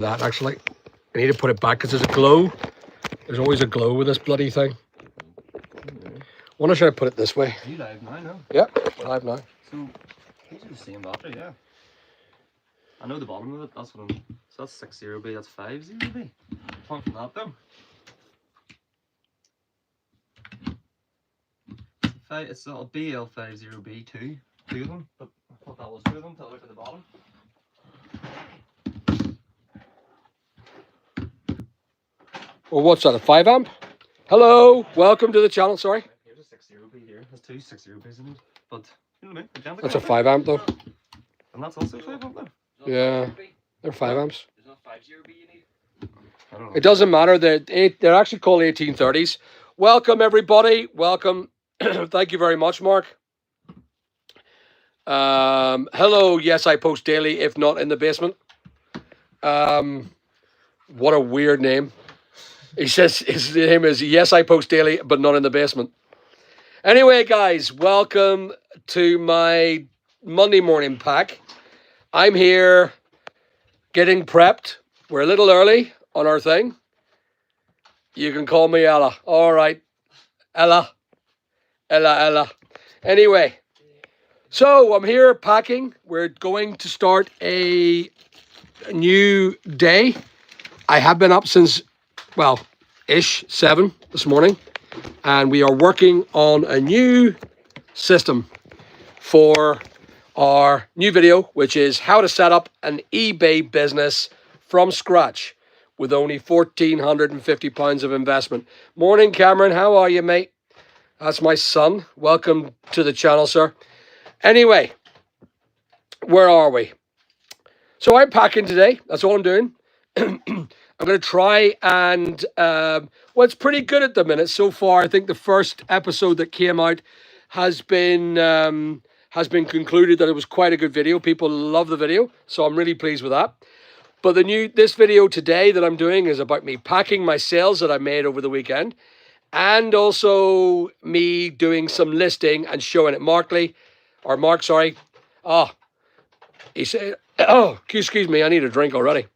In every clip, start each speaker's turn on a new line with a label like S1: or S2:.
S1: that actually. I need to put it back because there's a glow. There's always a glow with this bloody thing. Wonder should I put it this way?
S2: Are you live now? No.
S1: Yeah, live now.
S2: So these are the same battery, yeah. I know the bottom of it. That's what I'm. So that's 60B. That's 50B. Apart from that though. It's a BL50B2. Two of them, but I thought that was two of them until I looked at the bottom.
S1: Well, what's that, a 5 amp? Hello, welcome to the channel, sorry.
S2: Here's a 60B here. There's two 60Bs in it. But, you know what I mean?
S1: That's a 5 amp though.
S2: And that's also 5 amp though?
S1: Yeah, they're 5 amps.
S3: There's not 50B you need.
S2: I don't know.
S1: It doesn't matter, they're actually called 1830s. Welcome everybody, welcome. Thank you very much, Mark. Hello, yes, I post daily, if not in the basement. What a weird name. He says his name is yes, I post daily, but not in the basement. Anyway, guys, welcome to my Monday morning pack. I'm here getting prepped. We're a little early on our thing. You can call me Ella. All right. Ella. Anyway, so I'm here packing. We're going to start a new day. I have been up since, well, 7 this morning. And we are working on a new system for our new video, which is how to set up an eBay business from scratch with only £1,450 of investment. Morning, Cameron. How are you, mate? That's my son. Welcome to the channel, sir. Anyway, where are we? So I'm packing today. That's all I'm doing. I'm going to try and, well, it's pretty good at the minute so far. I think the first episode that came out has been concluded that it was quite a good video. People love the video, so I'm really pleased with that. But this video today that I'm doing is about me packing my sales that I made over the weekend, and also me doing some listing and showing it. Mark, sorry. Oh, he said, oh, excuse me, I need a drink already.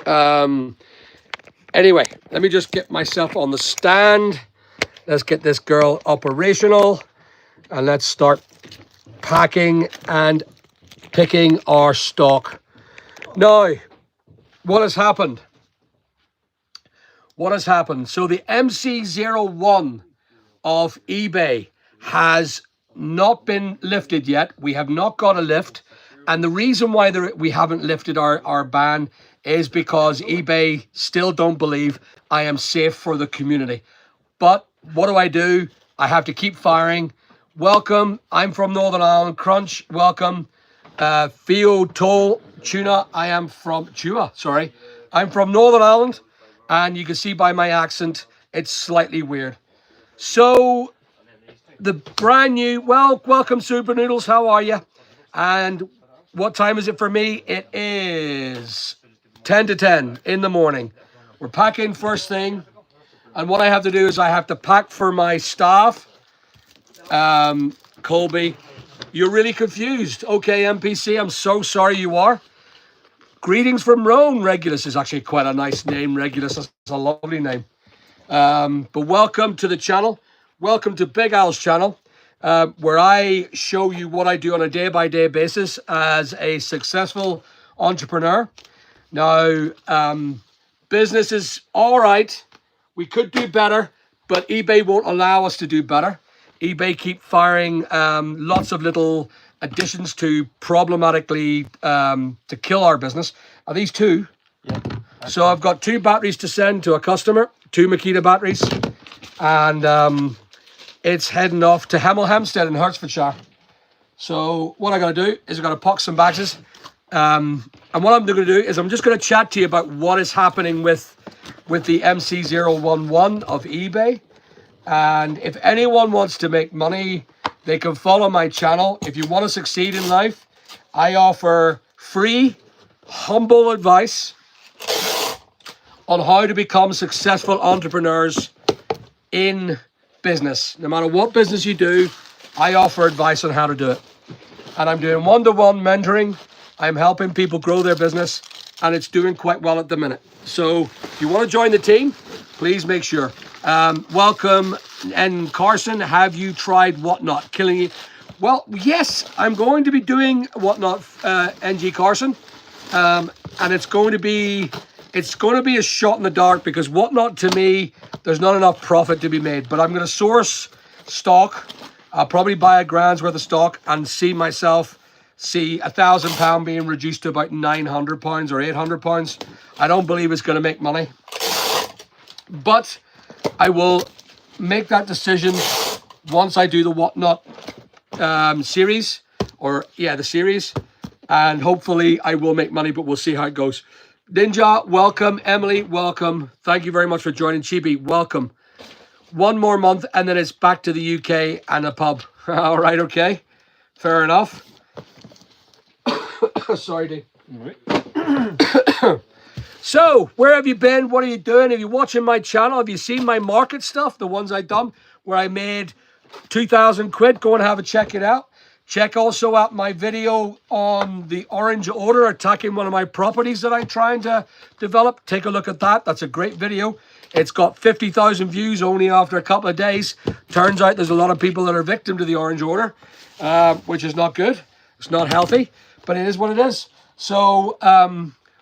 S1: Anyway, let me just get myself on the stand. Let's get this girl operational and let's start packing and picking our stock. Now, what has happened? What has happened? So the MC01 of eBay has not been lifted yet. We have not got a lift. And the reason why we haven't lifted our ban is because eBay still don't believe I am safe for the community. But what do? I have to keep firing. Welcome. I'm from Northern Ireland. Crunch. Welcome. Theo Toll Tuna. I'm from Northern Ireland. And you can see by my accent, it's slightly weird. So the brand new, welcome Super Noodles. How are you? And what time is it for me? It is 10 to 10 in the morning. We're packing first thing. And what I have to do is I have to pack for my staff. Colby, you're really confused. Okay, MPC, I'm so sorry you are. Greetings from Rome. Regulus is actually quite a nice name. Regulus is a lovely name. But welcome to the channel. Welcome to Big Al's channel, where I show you what I do on a day-by-day basis as a successful entrepreneur. Now, business is all right. We could do better, but eBay won't allow us to do better. eBay keep firing lots of little additions to problematically to kill our business. Are these two?
S2: Yeah.
S1: So I've got 2 batteries to send to a customer, 2 Makita batteries, and it's heading off to Hemel Hempstead in Hertfordshire. So what I got to do is I got to pack some boxes, and what I'm going to do is I'm just going to chat to you about what is happening with the MC011 of eBay. And if anyone wants to make money, they can follow my channel. If you want to succeed in life, I offer free, humble advice on how to become successful entrepreneurs in business. No matter what business you do, I offer advice on how to do it. And I'm doing one-to-one mentoring. I'm helping people grow their business. and it's doing quite well at the minute. So if you want to join the team, please make sure. Welcome. And Carson, have you tried Whatnot? Killing it. Well, yes, I'm going to be doing Whatnot, NG Carson, and it's going to be a shot in the dark because Whatnot, to me, there's not enough profit to be made. But I'm going to source stock. I'll probably buy $1,000 worth of stock and see £1,000 being reduced to about £900 or £800. I don't believe it's going to make money, but I will make that decision once I do the Whatnot series, the series, and hopefully I will make money, but we'll see how it goes. Ninja, welcome. Emily, welcome. Thank you very much for joining. Chibi, welcome. 1 more month and then it's back to the UK and a pub. All right, okay. Fair enough. Sorry, Dee. So, where have you been? What are you doing? Are you watching my channel? Have you seen my market stuff? The ones I done where I made 2,000 quid. Go and have a check it out. Check also out my video on the orange order attacking one of my properties that I'm trying to develop. Take a look at that. That's a great video. It's got 50,000 views only after a couple of days. Turns out there's a lot of people that are victim to the orange order, which is not good. It's not healthy, but it is what it is. So,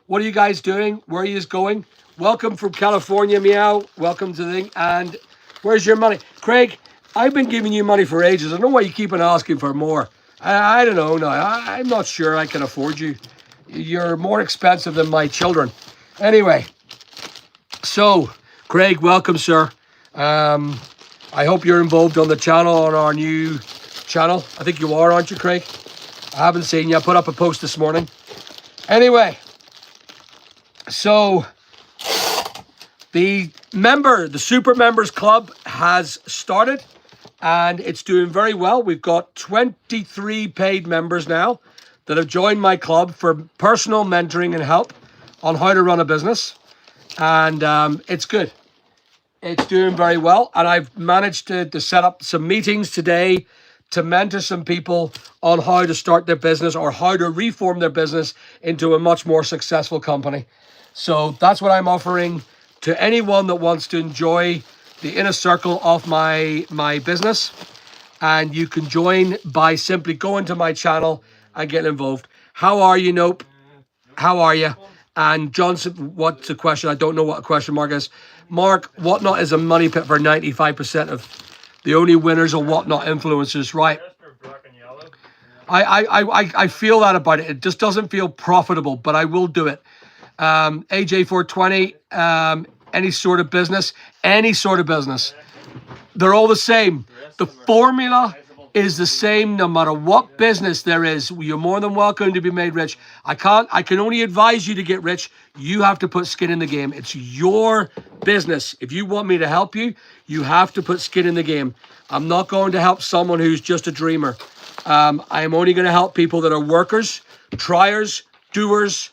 S1: what are you guys doing? Where are you going? Welcome from California, Meow. Welcome to the thing. And where's your money? Craig, I've been giving you money for ages. I don't know why you keep on asking for more. I don't know. No, I'm not sure I can afford you. You're more expensive than my children. Anyway, so Craig, welcome, sir. I hope you're involved on the channel, on our new channel. I think you are, aren't you, Craig? I haven't seen you. I put up a post this morning. Anyway, so the Super Members Club has started and it's doing very well. We've got 23 paid members now that have joined my club for personal mentoring and help on how to run a business. And it's good. It's doing very well. And I've managed to set up some meetings today to mentor some people on how to start their business or how to reform their business into a much more successful company. So that's what I'm offering to anyone that wants to enjoy the inner circle of my business. And you can join by simply going to my channel and getting involved. How are you, Nope? How are you? And Johnson, what's the question? I don't know what a question mark is. Mark, Whatnot is a money pit for 95% of the only winners are Whatnot influencers, right? I feel that about it. It just doesn't feel profitable, but I will do it. AJ420, any sort of business, they're all the same. The formula is the same no matter what business there is. You're more than welcome to be made rich. I can only advise you to get rich. You have to put skin in the game. It's your business. If you want me to help you, you have to put skin in the game. I'm not going to help someone who's just a dreamer. I'm only going to help people that are workers, triers, doers,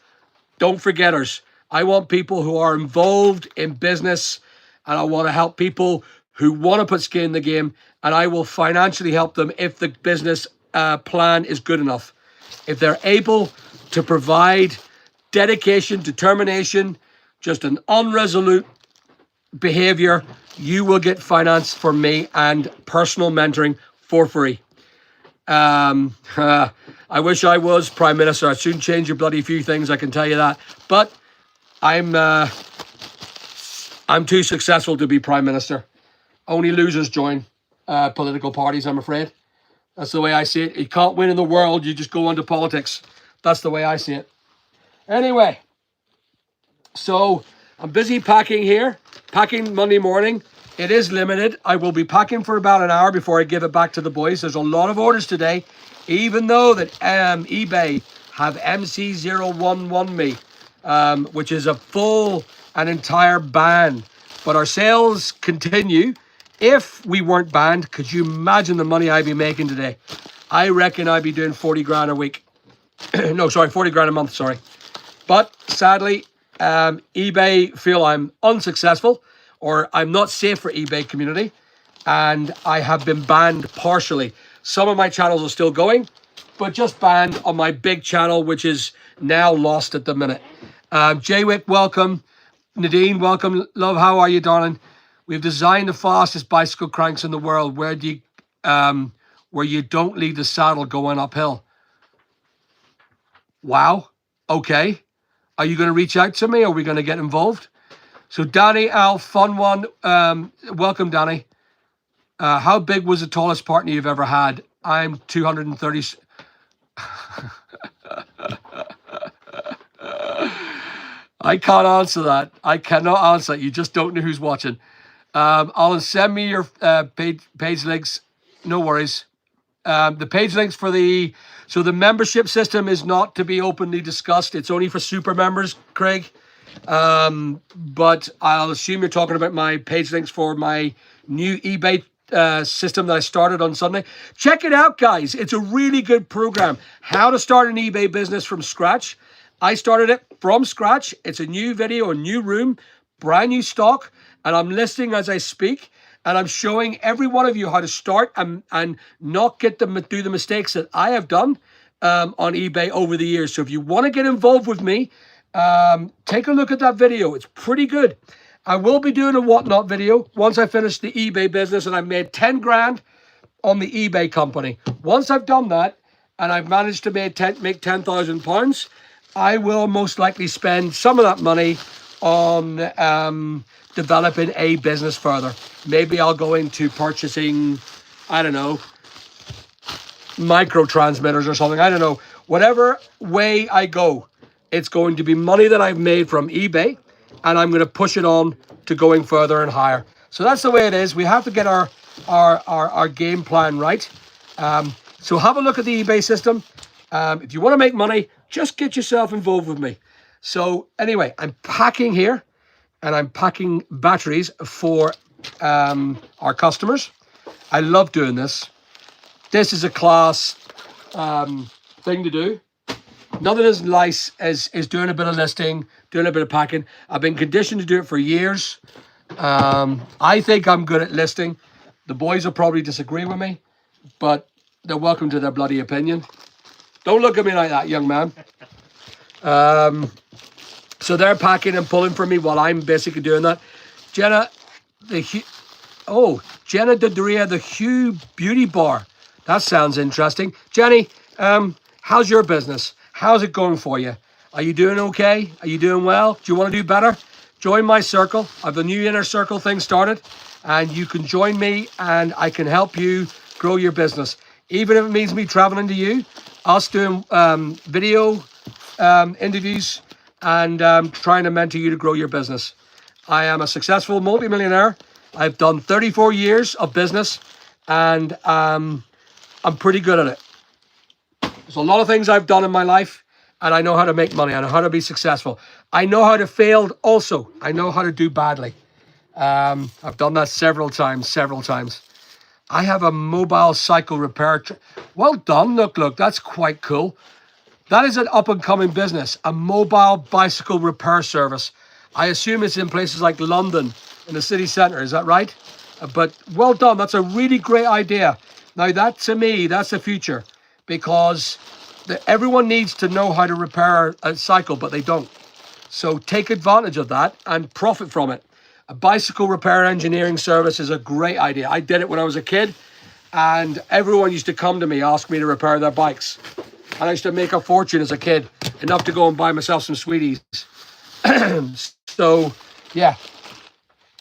S1: don't forgetters. I want people who are involved in business, and I want to help people who want to put skin in the game, and I will financially help them if the business plan is good enough. If they're able to provide dedication, determination, just an unresolute behavior, you will get finance from me and personal mentoring for free. I wish I was Prime Minister. I'd soon change a bloody few things, I can tell you that. But I'm too successful to be Prime Minister. Only losers join political parties, I'm afraid. That's the way I see it. You can't win in the world, you just go into politics. That's the way I see it. Anyway, so I'm busy packing here. Packing Monday morning. It is limited. I will be packing for about an hour before I give it back to the boys. There's a lot of orders today, even though that eBay have MC011 me, which is a full and entire ban. But our sales continue. If we weren't banned, could you imagine the money I'd be making today? I reckon I'd be doing 40 grand a week. No, sorry, 40 grand a month, sorry. But sadly, eBay feel I'm unsuccessful or I'm not safe for eBay community, and I have been banned partially. Some of my channels are still going, but just banned on my big channel, which is now lost at the minute. Jaywick, welcome. Nadine, welcome. Love, how are you, darling? We've designed the fastest bicycle cranks in the world. Where you don't leave the saddle going uphill. Wow. Okay. Are you going to reach out to me? Are we going to get involved? So Danny, Al, fun one. Welcome, Danny. How big was the tallest partner you've ever had? I'm 230. I can't answer that. I cannot answer that. You just don't know who's watching. Alan, send me your page links. No worries. The page links for the membership system is not to be openly discussed. It's only for super members, Craig. But I'll assume you're talking about my page links for my new eBay system that I started on Sunday. Check it out, guys. It's a really good program. How to start an eBay business from scratch. I started it from scratch. It's a new video, a new room, brand new stock, and I'm listing as I speak. And I'm showing every one of you how to start and not do the mistakes that I have done on eBay over the years. So if you want to get involved with me, take a look at that video. It's pretty good. I will be doing a whatnot video once I finish the eBay business and I've made 10 grand on the eBay company. Once I've done that and I've managed to make £10,000, I will most likely spend some of that money on developing a business further. Maybe I'll go into purchasing, I don't know, micro transmitters or something. I don't know. Whatever way I go, it's going to be money that I've made from eBay, and I'm going to push it on to going further and higher. So that's the way it is. We have to get our game plan right. So have a look at the eBay system. If you want to make money, just get yourself involved with me. So anyway, I'm packing here, and I'm packing batteries for our customers. I love doing this. This is a class thing to do. Nothing as nice as doing a bit of listing, doing a bit of packing. I've been conditioned to do it for years. I think I'm good at listing. The boys will probably disagree with me, but they're welcome to their bloody opinion. Don't look at me like that, young man. So they're packing and pulling for me while I'm basically doing that. Jenna Dodoria, the Hue Beauty Bar. That sounds interesting. Jenny, how's your business? How's it going for you? Are you doing okay? Are you doing well? Do you want to do better? Join my circle. I have a new inner circle thing started, and you can join me and I can help you grow your business. Even if it means me traveling to you, us doing video interviews, and trying to mentor you to grow your business. I am a successful multimillionaire. I've done 34 years of business, and I'm pretty good at it. There's a lot of things I've done in my life, and I know how to make money. I know how to be successful. I know how to fail also. I know how to do badly. I've done that several times. I have a mobile cycle repair. Well done. Look, that's quite cool. That is an up-and-coming business, a mobile bicycle repair service. I assume it's in places like London, in the city centre. Is that right? But well done. That's a really great idea. Now, that to me, that's the future, because everyone needs to know how to repair a cycle, but they don't. So take advantage of that and profit from it. A bicycle repair engineering service is a great idea. I did it when I was a kid, and everyone used to come to me, ask me to repair their bikes. And I used to make a fortune as a kid, enough to go and buy myself some sweeties. So, yeah.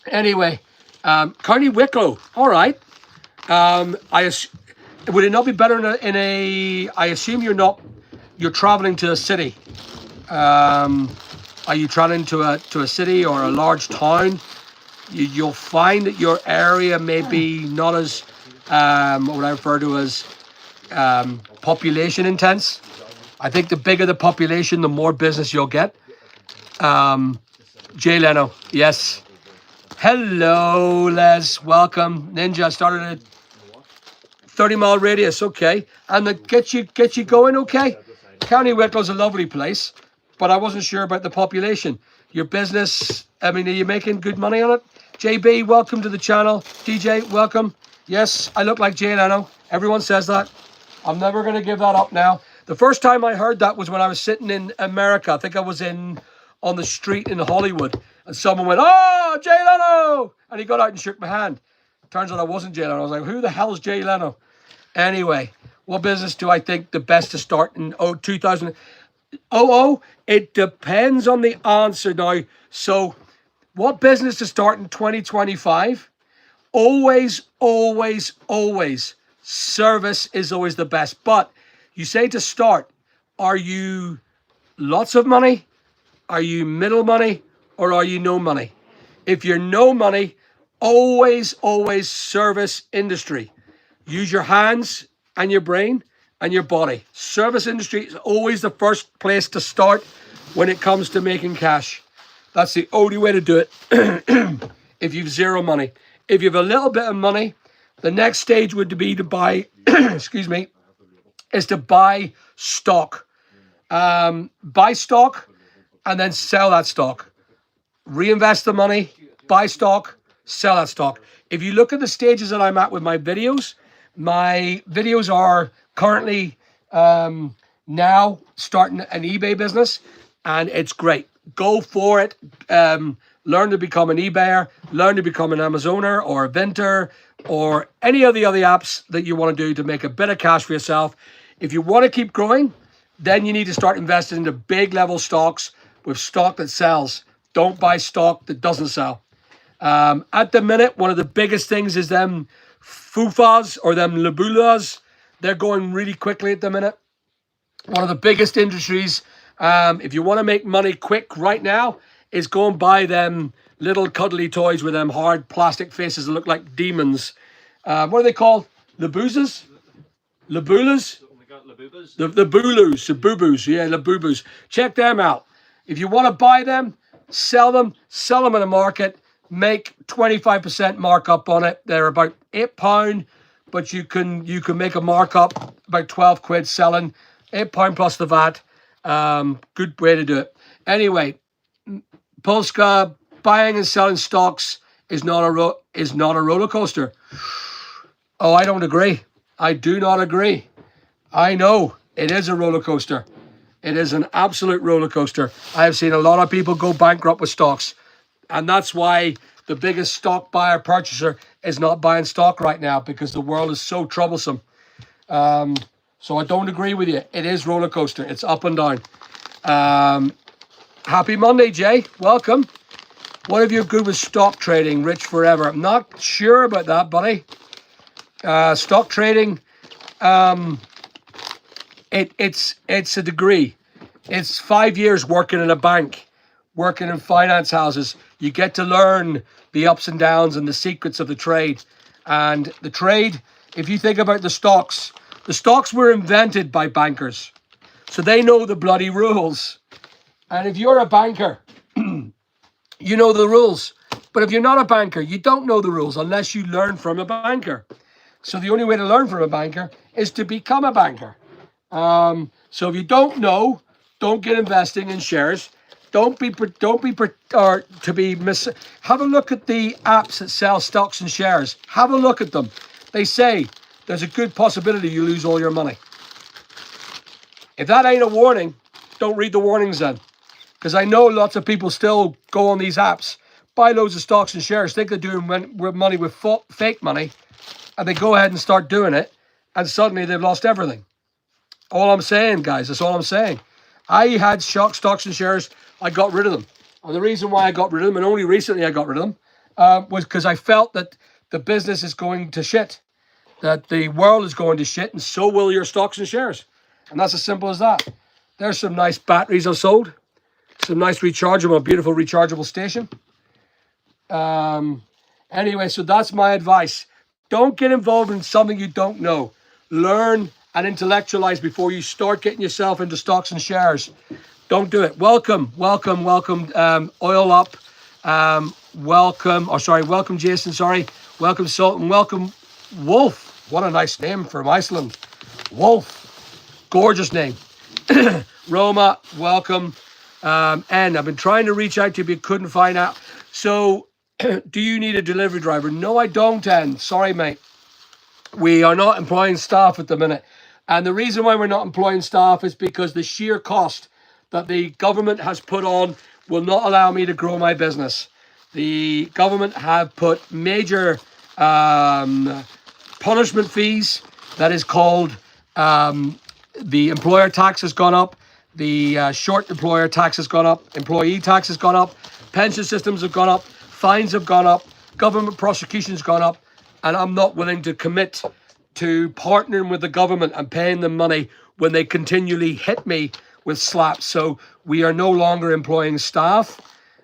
S1: Anyway, County Wicklow. All right. Would it not be better I assume you're traveling to a city. Are you traveling to a city or a large town? You'll find that your area may be not as, what I refer to as, population intense. I think the bigger the population, the more business you'll get. Jay Leno, yes. Hello, Les, welcome. Ninja started a 30-mile radius, okay. And that gets you going, okay. County Wicklow's a lovely place, but I wasn't sure about the population. Your business, I mean, are you making good money on it? JB, welcome to the channel. DJ, welcome. Yes, I look like Jay Leno. Everyone says that. I'm never going to give that up now. The first time I heard that was when I was sitting in America. I think I was in on the street in Hollywood, and someone went, "Oh, Jay Leno," and he got out and shook my hand. Turns out I wasn't Jay Leno. I was like, "Who the hell is Jay Leno?" Anyway, what business do I think the best to start in 2000? It depends on the answer now. So, what business to start in 2025? Always, always, always. Service is always the best. But you say to start, are you lots of money? Are you middle money? Or are you no money? If you're no money, always, always service industry. Use your hands and your brain and your body. Service industry is always the first place to start when it comes to making cash. That's the only way to do it if you've zero money. If you have a little bit of money, the next stage would be to buy, excuse me, is to buy stock. Buy stock and then sell that stock. Reinvest the money, buy stock, sell that stock. If you look at the stages that I'm at with my videos are currently now starting an eBay business, and it's great. Go for it. Learn to become an eBayer, learn to become an Amazoner or a Vinter or any of the other apps that you want to do to make a bit of cash for yourself. If you want to keep growing, then you need to start investing into big level stocks with stock that sells. Don't buy stock that doesn't sell. At the minute, one of the biggest things is them FUFAs or them Labulas. They're going really quickly at the minute. One of the biggest industries, if you want to make money quick right now, is go and buy them little cuddly toys with them hard plastic faces that look like demons. What are they called? Labuzas? Labulas? The Bulus, the Boo-Boos. Yeah, the Boo-Boos. Check them out. If you want to buy them, sell them in the market, make 25% markup on it. They're about £8, but you can make a markup about 12 quid selling. £8 plus the VAT. Good way to do it. Anyway, Polska, buying and selling stocks is not a roller coaster. Oh, I don't agree. I do not agree. I know it is a roller coaster. It is an absolute roller coaster. I have seen a lot of people go bankrupt with stocks, and that's why the biggest stock buyer purchaser is not buying stock right now, because the world is so troublesome. So I don't agree with you. It is roller coaster. It's up and down. Happy Monday, Jay. Welcome. What if you're good with stock trading? Rich forever. I'm not sure about that, buddy. Stock trading, it's a degree. It's 5 years working in a bank, working in finance houses. You get to learn the ups and downs and the secrets of the trade. And the trade, if you think about the stocks were invented by bankers. So they know the bloody rules. And if you're a banker, you know the rules. But if you're not a banker, you don't know the rules unless you learn from a banker. So the only way to learn from a banker is to become a banker. So if you don't know, don't get investing in shares. Have a look at the apps that sell stocks and shares. Have a look at them. They say there's a good possibility you lose all your money. If that ain't a warning, don't read the warnings then. Because I know lots of people still go on these apps, buy loads of stocks and shares, think they're doing money with fake money, and they go ahead and start doing it, and suddenly they've lost everything. All I'm saying, guys, that's all I'm saying. I had stocks and shares. I got rid of them. And the reason why I got rid of them, and only recently I got rid of them, was because I felt that the business is going to shit, that the world is going to shit, and so will your stocks and shares. And that's as simple as that. There's some nice batteries I've sold. Some nice rechargeable, beautiful rechargeable station. Anyway, so that's my advice. Don't get involved in something you don't know. Learn and intellectualize before you start getting yourself into stocks and shares. Don't do it. Welcome, Oil Up. Welcome, Jason, Welcome, Sultan. Welcome, Wolf. What a nice name from Iceland. Wolf. Gorgeous name. Roma, welcome. And I've been trying to reach out to you, but couldn't find out. So, do you need a delivery driver? No, I don't, N. Sorry, mate. We are not employing staff at the minute. And the reason why we're not employing staff is because the sheer cost that the government has put on will not allow me to grow my business. The government have put major punishment fees. That is called the employer tax has gone up. The short employer tax has gone up. Employee tax has gone up. Pension systems have gone up. Fines have gone up. Government prosecution's gone up. And I'm not willing to commit to partnering with the government and paying them money when they continually hit me with slaps. So we are no longer employing staff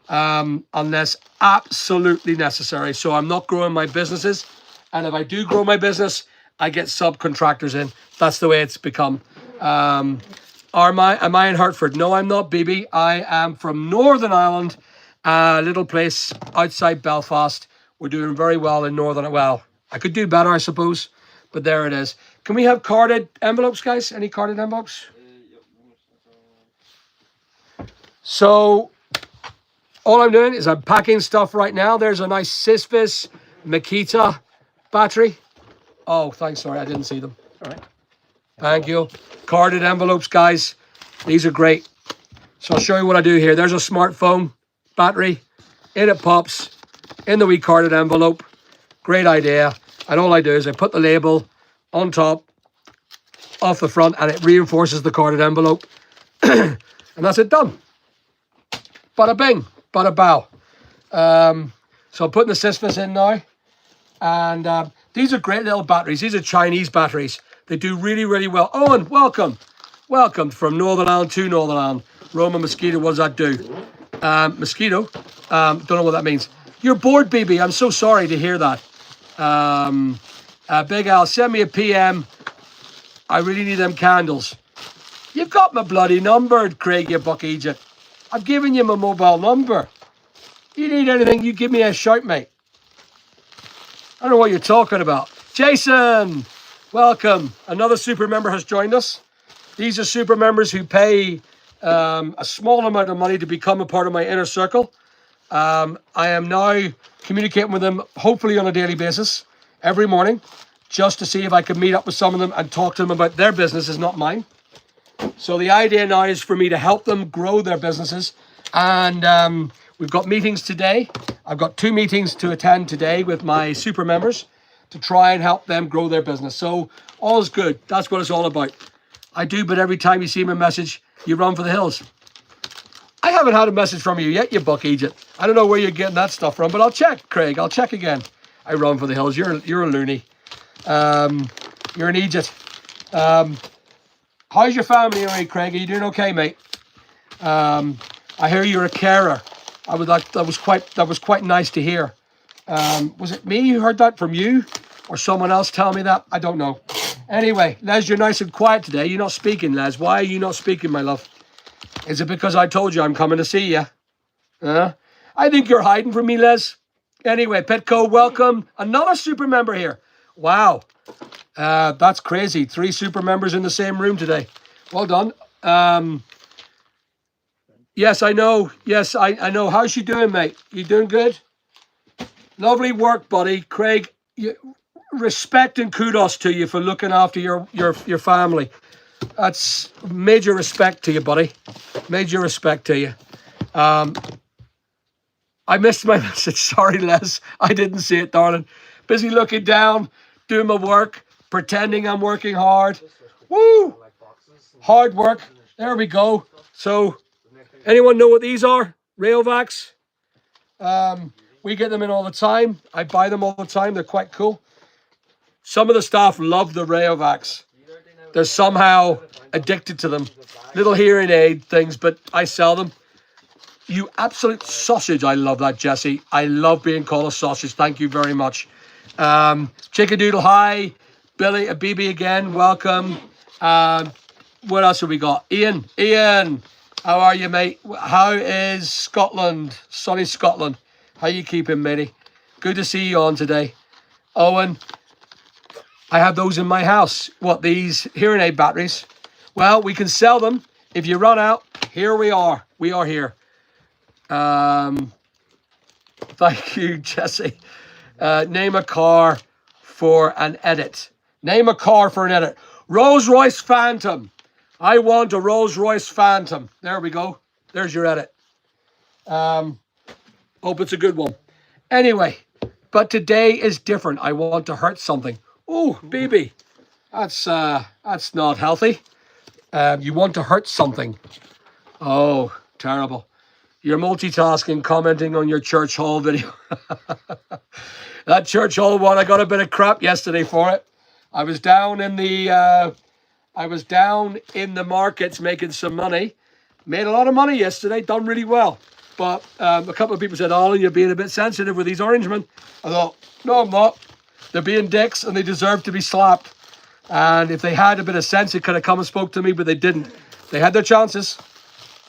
S1: unless absolutely necessary. So I'm not growing my businesses. And if I do grow my business, I get subcontractors in. That's the way it's become. Am I in Hartford? No, I'm not, BB. I am from Northern Ireland, a little place outside Belfast. We're doing very well in Northern. Well, I could do better, I suppose, but there it is. Can we have carded envelopes, guys? Any carded envelopes? So all I'm doing is I'm packing stuff right now. There's a nice Sisyphus Makita battery. Oh, thanks. Sorry, I didn't see them. All right. Thank you. Carded envelopes, guys. These are great. So I'll show you what I do here. There's a smartphone battery. In it pops. In the wee carded envelope. Great idea. And all I do is I put the label on top, off the front, and it reinforces the carded envelope. And that's it done. Bada bing. Bada bow. So I'm putting the Sisyphus in now. And these are great little batteries. These are Chinese batteries. They do really, really well. Owen, welcome. Welcome from Northern Ireland to Northern Ireland. Roma Mosquito, what does that do? Mosquito? Don't know what that means. You're bored, BB. I'm so sorry to hear that. Big Al, send me a PM. I really need them candles. You've got my bloody number, Craig, you buck Egypt. I've given you my mobile number. You need anything, you give me a shout, mate. I don't know what you're talking about. Jason, welcome. Another super member has joined us. These are super members who pay a small amount of money to become a part of my inner circle. I am now communicating with them, hopefully on a daily basis, every morning, just to see if I can meet up with some of them and talk to them about their businesses, not mine. So the idea now is for me to help them grow their businesses. And we've got meetings today. I've got 2 meetings to attend today with my super members to try and help them grow their business. So all is good. That's what it's all about. I do, but every time you see my message, you run for the hills. I haven't had a message from you yet, you buck Egypt. I don't know where you're getting that stuff from, but I'll check, Craig. I'll check again. I run for the hills. You're a loony. You're an Egypt. How's your family anyway, Craig? Are you doing okay, mate? I hear you're a carer. That was quite nice to hear. Was it me who heard that from you, or someone else tell me that? I don't know. Anyway, Les, you're nice and quiet today. You're not speaking, Les. Why are you not speaking, my love? Is it because I told you I'm coming to see you? I think you're hiding from me, Les. Anyway, Petco, welcome. Another super member here. Wow. That's crazy. 3 super members in the same room today. Well done. Yes, I know. Yes, I know. How's she doing, mate? You doing good? Lovely work, buddy. Craig, respect and kudos to you for looking after your family. That's major respect to you, buddy. Major respect to you. I missed my message. Sorry, Les. I didn't see it, darling. Busy looking down, doing my work, pretending I'm working hard. Woo! Hard work. There we go. So, anyone know what these are? Rayovacs. We get them in all the time. I buy them all the time. They're quite cool. Some of the staff love the Rayovacs. They're somehow addicted to them. Little hearing aid things, but I sell them. You absolute sausage. I love that, Jesse. I love being called a sausage. Thank you very much. Chickadoodle, hi. Billy, BB again, welcome. What else have we got? Ian, how are you, mate? How is Scotland? Sunny Scotland. How you keeping, matey? Good to see you on today. Owen, I have those in my house. What, these hearing aid batteries? Well, we can sell them. If you run out, here we are. We are here. Thank you, Jesse. Name a car for an edit. Name a car for an edit. Rolls-Royce Phantom. I want a Rolls-Royce Phantom. There we go. There's your edit. Hope it's a good one. Anyway, but today is different. I want to hurt something. Oh, baby, that's not healthy. You want to hurt something. Oh, terrible. You're multitasking, commenting on your church hall video. That church hall one, I got a bit of crap yesterday for it. I was down in the markets making some money. Made a lot of money yesterday, done really well. But a couple of people said, Alan, you're being a bit sensitive with these Orangemen. I thought, no, I'm not. They're being dicks and they deserve to be slapped. And if they had a bit of sense, they could have come and spoke to me, but they didn't. They had their chances.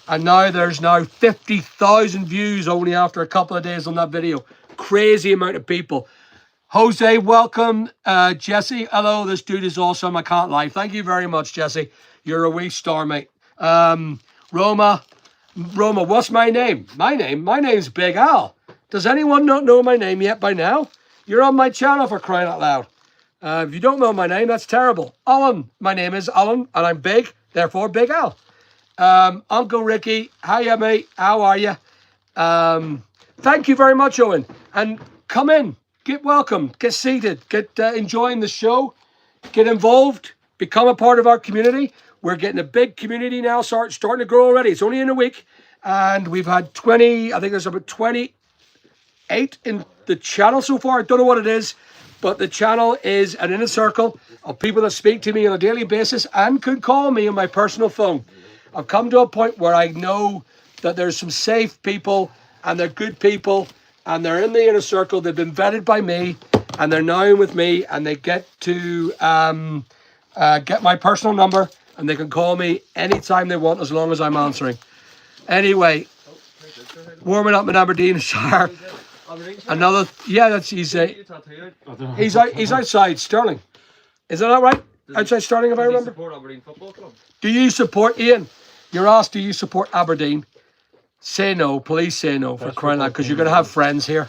S1: And now there's 50,000 views only after a couple of days on that video. Crazy amount of people. Jose, welcome. Jesse, hello. This dude is awesome. I can't lie. Thank you very much, Jesse. You're a wee star, mate. Roma, what's my name? My name's Big Al. Does anyone not know my name yet by now? You're on my channel, for crying out loud. If you don't know my name, that's terrible. Alan, my name is Alan, and I'm big, therefore Big Al. Uncle Ricky, hiya mate, how are you? Thank you very much, Owen. And come in, get welcome, get seated, get enjoying the show, get involved, become a part of our community. We're getting a big community now, starting to grow already. It's only in a week, and we've had 20, I think there's about 28 in the channel so far. I don't know what it is, but the channel is an inner circle of people that speak to me on a daily basis and could call me on my personal phone. I've come to a point where I know that there's some safe people and they're good people and they're in the inner circle. They've been vetted by me and they're now in with me and they get to get my personal number and they can call me anytime they want as long as I'm answering. Anyway, warming up in Aberdeenshire. Another, yeah, that's he's outside Stirling. Is that right? Outside Stirling, if I remember.
S2: Support Aberdeen Football Club.
S1: Do you support Ian? You're asked, do you support Aberdeen? Say no, please say no for crying out, because you're going to have friends here.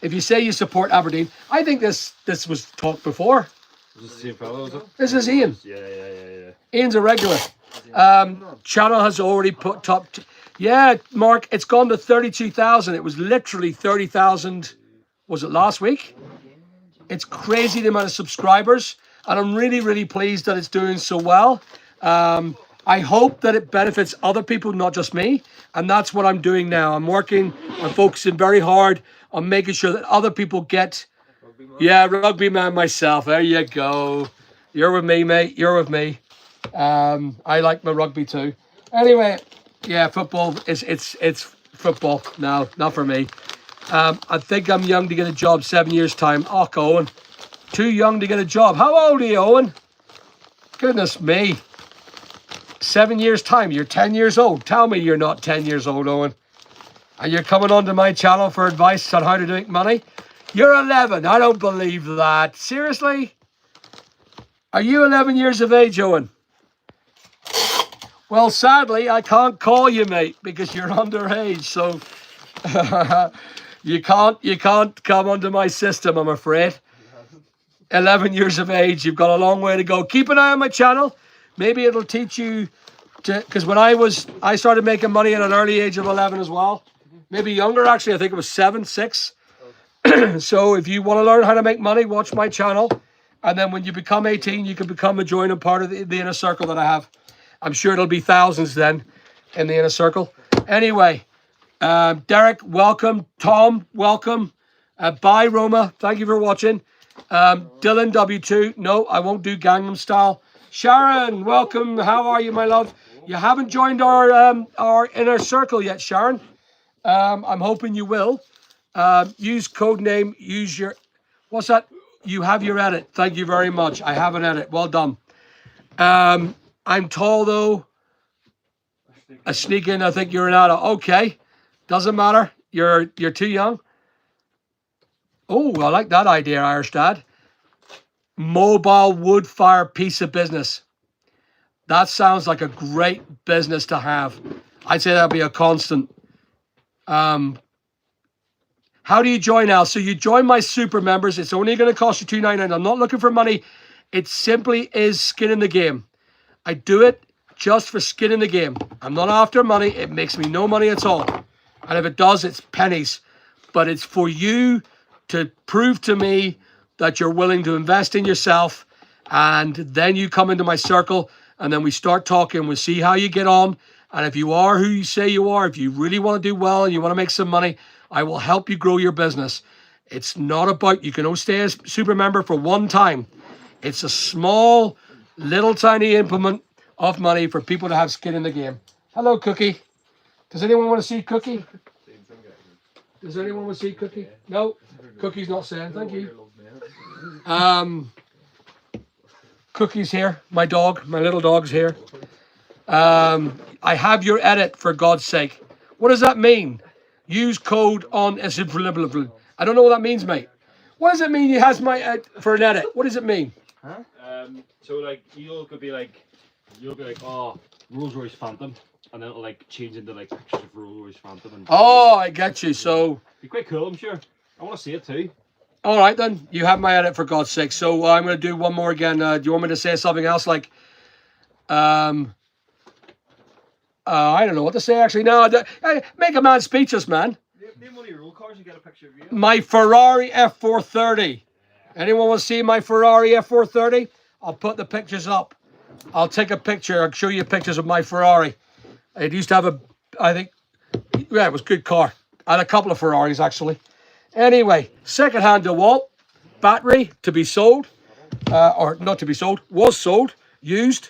S1: If you say you support Aberdeen, I think this was talked before.
S2: Is this the same fellow, is it?
S1: This is Ian.
S2: Yeah.
S1: Ian's a regular. Channel has already put top. Yeah, Mark, it's gone to 32,000. It was literally 30,000. Was it last week? It's crazy the amount of subscribers, and I'm really, really pleased that it's doing so well. I hope that it benefits other people, not just me, and that's what I'm doing now. I'm focusing very hard on making sure that other people get. Yeah, rugby man myself. There you go. You're with me, mate. You're with me. I like my rugby too. Anyway, yeah, football it's football. No, not for me. I think I'm young to get a job 7 years time. Oh, Owen, too young to get a job. How old are you, Owen? Goodness me. 7 years time. You're 10 years old. Tell me you're not 10 years old, Owen. And you're coming onto my channel for advice on how to make money. You're 11. I don't believe that. Seriously? Are you 11 years of age, Owen? Well, sadly, I can't call you, mate, because you're underage. So you can't come onto my system, I'm afraid. 11 years of age. You've got a long way to go. Keep an eye on my channel. Maybe it'll teach you to, because when I started making money at an early age of 11 as well. Maybe younger, actually. I think it was 7, 6. So if you want to learn how to make money, watch my channel. And then when you become 18, you can become a join and part of the inner circle that I have. I'm sure it'll be thousands then in the inner circle. Anyway, Derek, welcome. Tom, welcome. Bye, Roma. Thank you for watching. Dylan W2. No, I won't do Gangnam Style. Sharon, welcome. How are you, my love? You haven't joined our inner circle yet, Sharon. I'm hoping you will. Use code name. Use your. What's that? You have your edit. Thank you very much. I have an edit. Well done. I'm tall though. I sneak in. I think you're an adult. Okay, doesn't matter. You're too young. Oh, I like that idea, Irish Dad. Mobile wood fire piece of business. That sounds like a great business to have. I'd say that'd be a constant. How do you join now? So you join my super members. It's only going to cost you $2.99. I'm not looking for money. It simply is skin in the game. I do it just for skin in the game. I'm not after money. It makes me no money at all. And if it does, it's pennies. But it's for you to prove to me that you're willing to invest in yourself. And then you come into my circle and then we start talking. We see how you get on. And if you are who you say you are, if you really want to do well and you want to make some money, I will help you grow your business. It's not about, you can only stay a super member for one time. It's a small, little tiny implement of money for people to have skin in the game. Hello, Cookie. Does anyone want to see Cookie? Does anyone want to see Cookie? No? Cookie's not saying. Thank you. Cookie's here. My dog. My little dog's here. I have your edit, for God's sake. What does that mean? Use code on... I don't know what that means, mate. What does it mean he has my... for an edit? What does it mean?
S2: Huh?
S4: So like you'll be like, oh, Rolls Royce Phantom, and then it'll like change into like pictures of Rolls Royce Phantom. And
S1: Oh, I get you. So...
S4: be quite cool, I'm sure. I want to see it too.
S1: All right, then. You have my edit, for God's sake. So I'm going to do one more again. Do you want me to say something else? Like... I don't know what to say, actually. No, make a man speechless, man.
S4: Name one of your old cars and get a picture of you.
S1: My Ferrari F430. Anyone want to see my Ferrari F430? I'll put the pictures up. I'll take a picture. I'll show you pictures of my Ferrari. It used to have a, I think, yeah, it was a good car. I had a couple of Ferraris, actually. Anyway, second-hand DeWalt. Battery to be sold. Or not to be sold. Was sold. Used.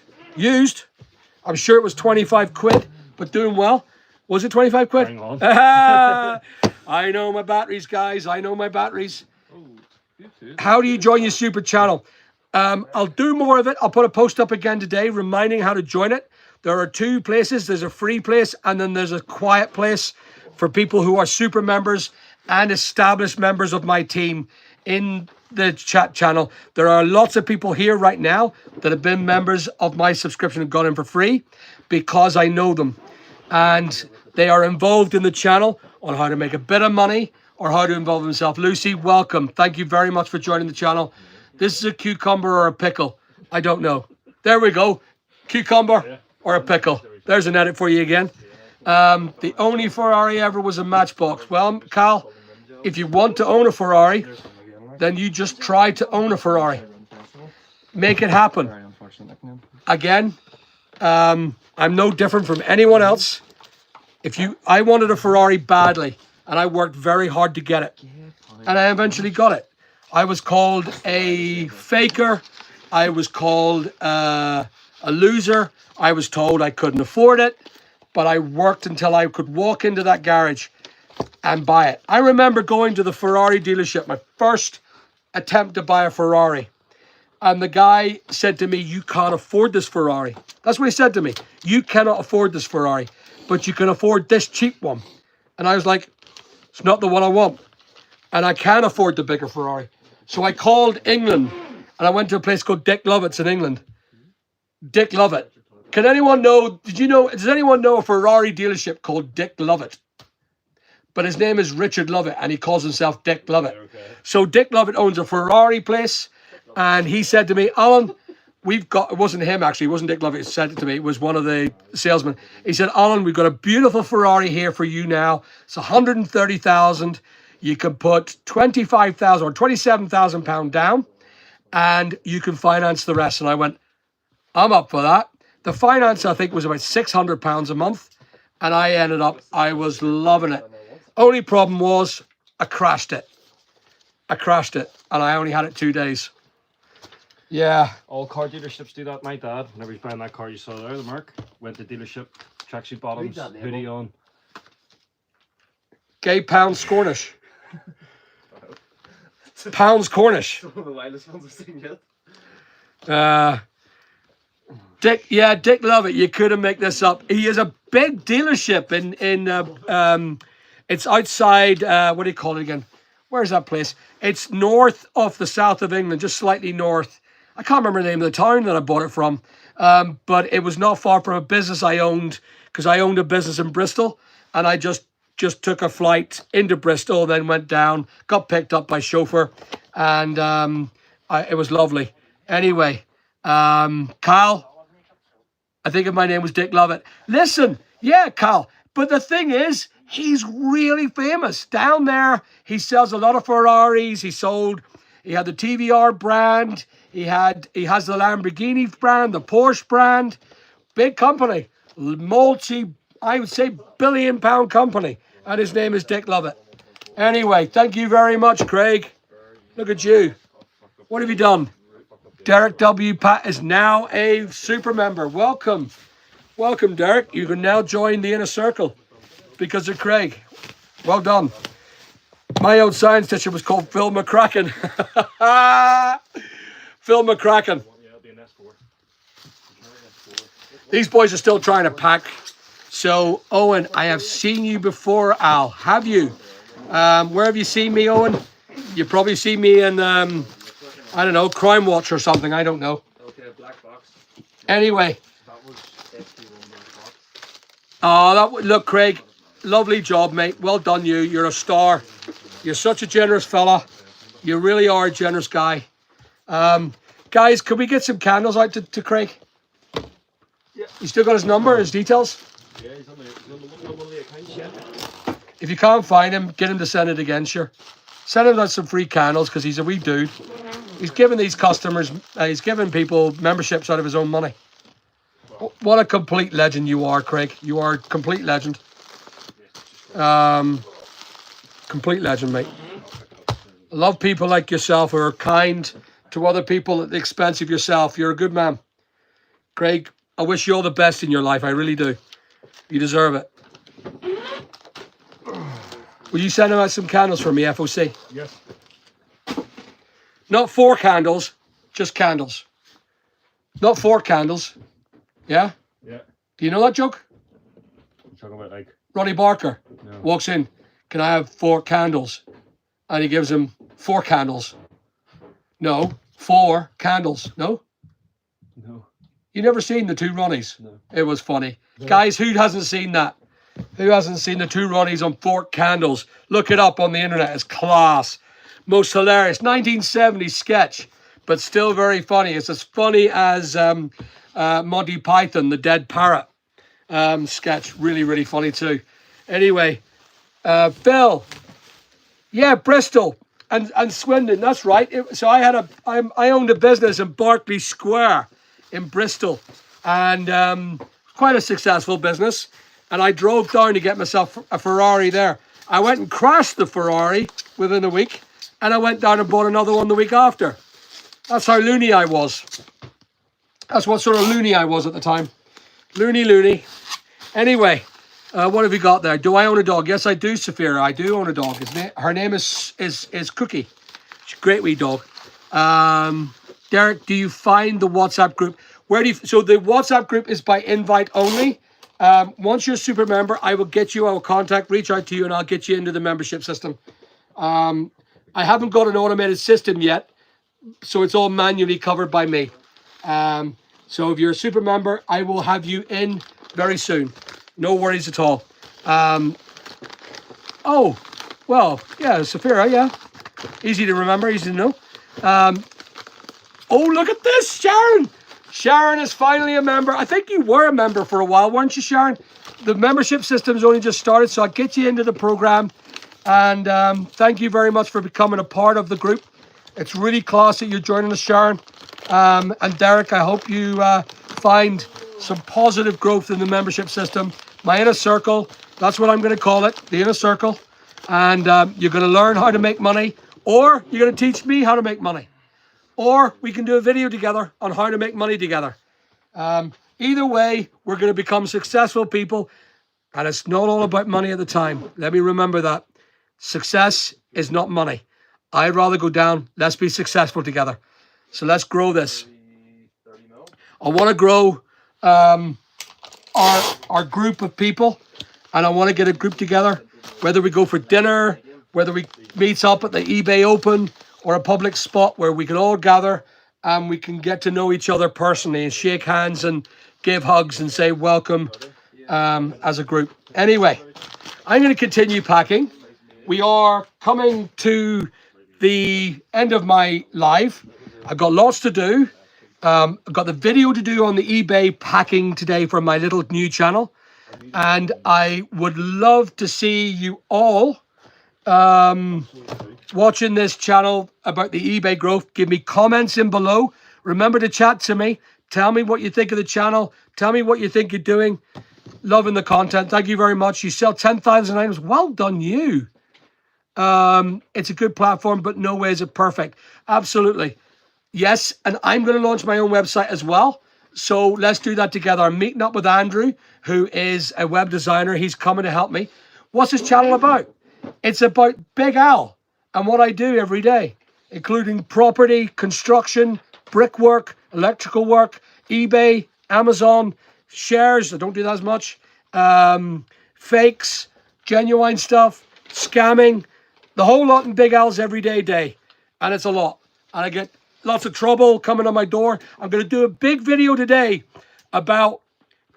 S1: I'm sure it was 25 quid, but doing well. Was it 25 quid?
S4: Hang on.
S1: I know my batteries, guys. I know my batteries.
S4: Oh, you too.
S1: How do you join your super channel? I'll do more of it. I'll put a post up again today reminding how to join it. There are two places. There's a free place and then there's a quiet place for people who are super members and established members of my team in the chat channel. There are lots of people here right now that have been members of my subscription and got in for free because I know them. And they are involved in the channel on how to make a bit of money or how to involve themselves. Lucy, welcome. Thank you very much for joining the channel. This is a cucumber or a pickle. I don't know. There we go. Cucumber or a pickle. There's an edit for you again. The only Ferrari ever was a Matchbox. Well, Cal, if you want to own a Ferrari, then you just try to own a Ferrari. Make it happen. Again, I'm no different from anyone else. I wanted a Ferrari badly, and I worked very hard to get it. And I eventually got it. I was called a faker. I was called a loser. I was told I couldn't afford it. But I worked until I could walk into that garage and buy it. I remember going to the Ferrari dealership, my first attempt to buy a Ferrari. And the guy said to me, you can't afford this Ferrari. That's what he said to me. You cannot afford this Ferrari, but you can afford this cheap one. And I was like, it's not the one I want. And I can't afford the bigger Ferrari. So I called England and I went to a place called Dick Lovett's in England. Dick Lovett. Can anyone know, does anyone know a Ferrari dealership called Dick Lovett? But his name is Richard Lovett and he calls himself Dick Lovett.
S4: Okay.
S1: So Dick Lovett owns a Ferrari place and he said to me, Alan, it wasn't him actually, it wasn't Dick Lovett who said it to me, it was one of the salesmen. He said, Alan, we've got a beautiful Ferrari here for you now. It's 130,000. You can put 25,000 or 27,000 pound down and you can finance the rest. And I went, I'm up for that. The finance, I think, was about £600 a month. And I was loving it. Only problem was I crashed it. And I only had it 2 days. Yeah.
S4: All car dealerships do that. My dad, whenever he's buying that car you saw there, the Merc, went to dealership, tracksuit bottoms, hoodie on.
S1: Gay Pounds Cornish. Pounds Cornish.
S2: One of the wildest ones I've seen yet.
S1: Dick Lovett, you couldn't make this up. He is a big dealership in it's outside, what do you call it again? Where's that place? It's north of the south of England, just slightly north. I can't remember the name of the town that I bought it from, but it was not far from a business I owned, because I owned a business in Bristol, and I just took a flight into Bristol, then went down, got picked up by chauffeur, and it was lovely. Anyway, Kyle, I think if my name was Dick Lovett. Listen, yeah, Cal. But the thing is, he's really famous. Down there, he sells a lot of Ferraris. He had the TVR brand. He has the Lamborghini brand, the Porsche brand. Big company. I would say billion-pound company. And his name is Dick Lovett. Anyway, thank you very much, Craig. Look at you. What have you done? Derek W. Pat is now a super member. Welcome. Welcome, Derek. You can now join the inner circle because of Craig. Well done. My old science teacher was called Phil McCracken. Phil McCracken. These boys are still trying to pack. So, Owen, I have seen you before, Al. Have you? Where have you seen me, Owen? You probably see me in, I don't know, Crime Watch or something. I don't know.
S3: Okay, black box.
S1: Anyway.
S3: That was FP1 black box.
S1: Oh, look, Craig. Lovely job, mate. Well done, you. You're a star. You're such a generous fella. You really are a generous guy. Guys, could we get some candles out to Craig?
S3: Yeah.
S1: You still got his number, his details?
S3: Yeah, he's on one of the accounts, yeah.
S1: If you can't find him, get him to send it again, sure. Send him out some free candles because he's a wee dude. He's giving these customers, he's giving people memberships out of his own money. What a complete legend you are, Craig. You are a complete legend. Complete legend, mate. I love people like yourself who are kind to other people at the expense of yourself. You're a good man. Craig, I wish you all the best in your life. I really do. You deserve it. Will you send out some candles for me, FOC?
S4: Yes.
S1: Not 4 candles, just candles. Not 4 candles. Yeah?
S4: Yeah.
S1: Do you know that joke?
S4: You're talking about like.
S1: Ronnie Barker
S4: No.
S1: walks in. Can I have 4 candles? And he gives him 4 candles. No, 4 candles. No?
S4: No.
S1: You never seen the 2 Ronnies?
S4: No.
S1: It was funny.
S4: No.
S1: Guys, who hasn't seen that? Who hasn't seen the 2 Ronnies on 4 candles? Look it up on the internet. It's class. Most hilarious. 1970s sketch, but still very funny. It's as funny as Monty Python, the Dead Parrot sketch. Really, really funny too. Anyway, Phil. Yeah, Bristol and Swindon. That's right. So I owned a business in Berkeley Square in Bristol, and quite a successful business. And I drove down to get myself a Ferrari there. I went and crashed the Ferrari within a week, and I went down and bought another one the week after. That's how loony I was. That's what sort of loony I was at the time. Loony. Anyway, what have we got there? Do I own a dog? Yes, I do, Saphira. I do own a dog. Her name is Cookie. She's a great wee dog. Derek, do you find the WhatsApp group? So the WhatsApp group is by invite only. Once you're a super member, I will reach out to you, and I'll get you into the membership system. I haven't got an automated system yet, so it's all manually covered by me. So if you're a super member, I will have you in very soon. No worries at all. Oh, well, yeah, Saphira, yeah. Easy to remember, easy to know. Oh, look at this, Sharon. Sharon is finally a member. I think you were a member for a while, weren't you, Sharon? The membership system's only just started, so I'll get you into the program. And thank you very much for becoming a part of the group. It's really class that you're joining us, Sharon. And Derek, I hope you find some positive growth in the membership system. My inner circle, that's what I'm going to call it, the inner circle. And you're going to learn how to make money, or you're going to teach me how to make money. Or we can do a video together on how to make money together. Either way, we're going to become successful people. And it's not all about money at the time. Let me remember that. Success is not money. I'd rather go down. Let's be successful together. So let's grow this. I want to grow our group of people. And I want to get a group together. Whether we go for dinner, whether we meet up at the eBay Open, or a public spot where we can all gather and we can get to know each other personally and shake hands and give hugs and say welcome as a group. Anyway, I'm going to continue packing. We are coming to the end of my live. I've got lots to do. I've got the video to do on the eBay packing today for my little new channel. And I would love to see you all watching this channel about the eBay growth. Give me comments in below. Remember to chat to me. Tell me what you think of the channel. Tell me what you think you're doing. Loving the content. Thank you very much. You sell 10,000 items. Well done, you. It's a good platform, but no way is it perfect. Absolutely. Yes, and I'm going to launch my own website as well. So let's do that together. I'm meeting up with Andrew, who is a web designer. He's coming to help me. What's this channel about? It's about Big Al and what I do every day, including property, construction, brickwork, electrical work, eBay, Amazon, shares. I don't do that as much. Fakes, genuine stuff, scamming, the whole lot in Big Al's everyday day. And it's a lot. And I get lots of trouble coming on my door. I'm going to do a big video today about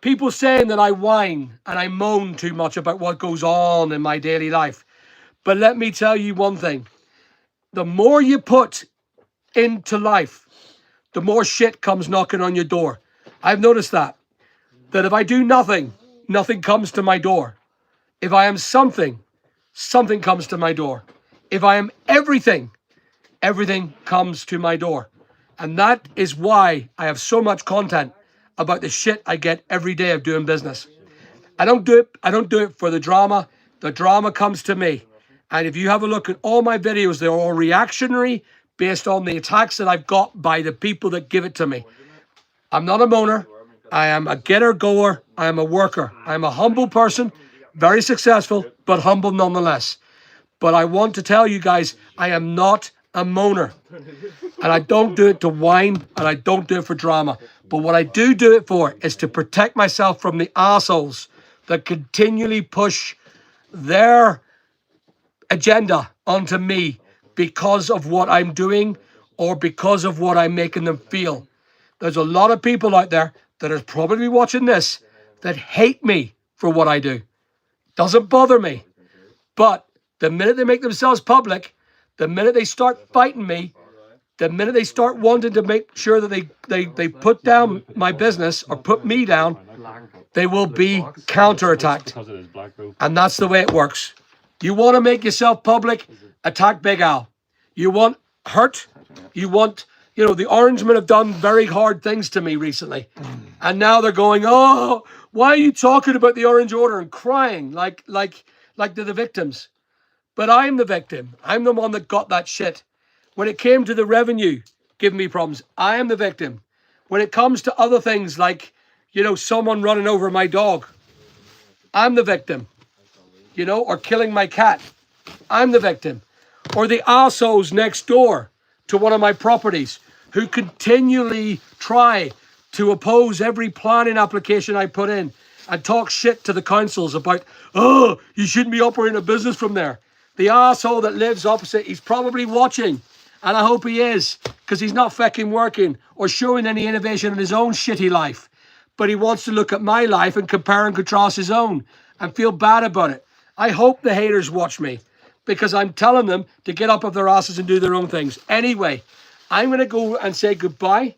S1: people saying that I whine and I moan too much about what goes on in my daily life. But let me tell you one thing. The more you put into life, the more shit comes knocking on your door. I've noticed that if I do nothing, nothing comes to my door. If I am something, something comes to my door. If I am everything, everything comes to my door. And that is why I have so much content about the shit I get every day of doing business. I don't do it for the drama. The drama comes to me. And if you have a look at all my videos, they're all reactionary based on the attacks that I've got by the people that give it to me. I'm not a moaner. I am a getter goer. I am a worker. I am a humble person, very successful, but humble nonetheless. But I want to tell you guys, I am not a moaner. And I don't do it to whine, and I don't do it for drama. But what I do it for is to protect myself from the assholes that continually push their agenda onto me because of what I'm doing or because of what I'm making them feel. There's a lot of people out there that are probably watching this that hate me for what I do. Doesn't bother me. But the minute they make themselves public, the minute they start fighting me, the minute they start wanting to make sure that they put down my business or put me down, they will be counterattacked. And that's the way it works. You want to make yourself public, attack Big Al. You want hurt, you want, the Orangemen have done very hard things to me recently. And now they're going, oh, why are you talking about the Orange Order and crying like they're the victims? But I'm the victim. I'm the one that got that shit. When it came to the revenue giving me problems, I am the victim. When it comes to other things like, someone running over my dog, I'm the victim. Or killing my cat, I'm the victim. Or the arseholes next door to one of my properties who continually try to oppose every planning application I put in and talk shit to the councils about, oh, you shouldn't be operating a business from there. The arsehole that lives opposite, he's probably watching. And I hope he is, because he's not fucking working or showing any innovation in his own shitty life. But he wants to look at my life and compare and contrast his own and feel bad about it. I hope the haters watch me, because I'm telling them to get up off their asses and do their own things. Anyway, I'm going to go and say goodbye.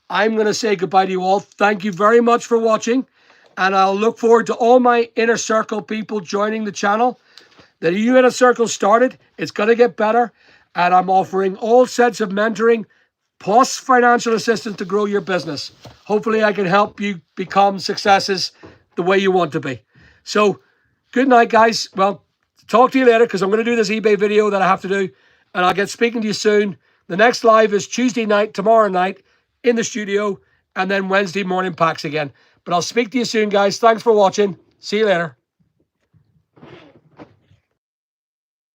S1: I'm going to say goodbye to you all. Thank you very much for watching. And I'll look forward to all my inner circle people joining the channel. The new inner circle started. It's going to get better. And I'm offering all sets of mentoring plus financial assistance to grow your business. Hopefully I can help you become successes the way you want to be. So, good night, guys. Well, talk to you later, because I'm going to do this eBay video that I have to do. And I'll get speaking to you soon. The next live is Tuesday night, tomorrow night, in the studio. And then Wednesday morning packs again. But I'll speak to you soon, guys. Thanks for watching. See you later.